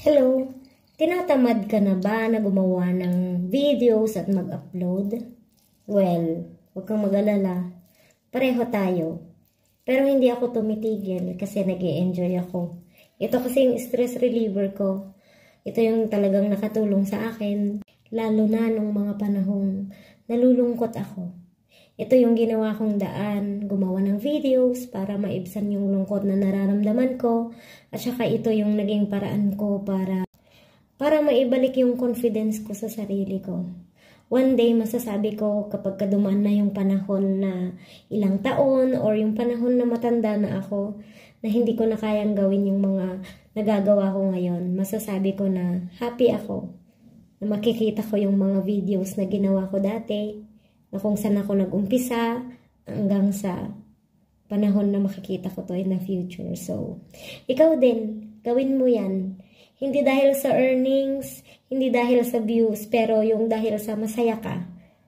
Hello! Tinatamad ka na ba na gumawa ng videos at mag-upload? Well, huwag kang mag-alala. Pareho tayo. Pero hindi ako tumitigil kasi nag-e-enjoy ako. Ito kasi yung stress reliever ko. Ito yung talagang nakatulong sa akin. Lalo na nung mga panahong nalulungkot ako. Ito yung ginawa kong daan, gumawa ng videos para maibsan yung lungkot na nararamdaman ko. At saka ito yung naging paraan ko para maibalik yung confidence ko sa sarili ko. One day, masasabi ko kapag dumaan na yung panahon na ilang taon or yung panahon na matanda na ako, na hindi ko na kayang gawin yung mga nagagawa ko ngayon, masasabi ko na happy ako. Na makikita ko yung mga videos na ginawa ko dati, na kung saan ako nag-umpisa hanggang sa panahon na makikita ko to in the future. So, ikaw din, gawin mo yan. Hindi dahil sa earnings, hindi dahil sa views, pero yung dahil sa masaya ka.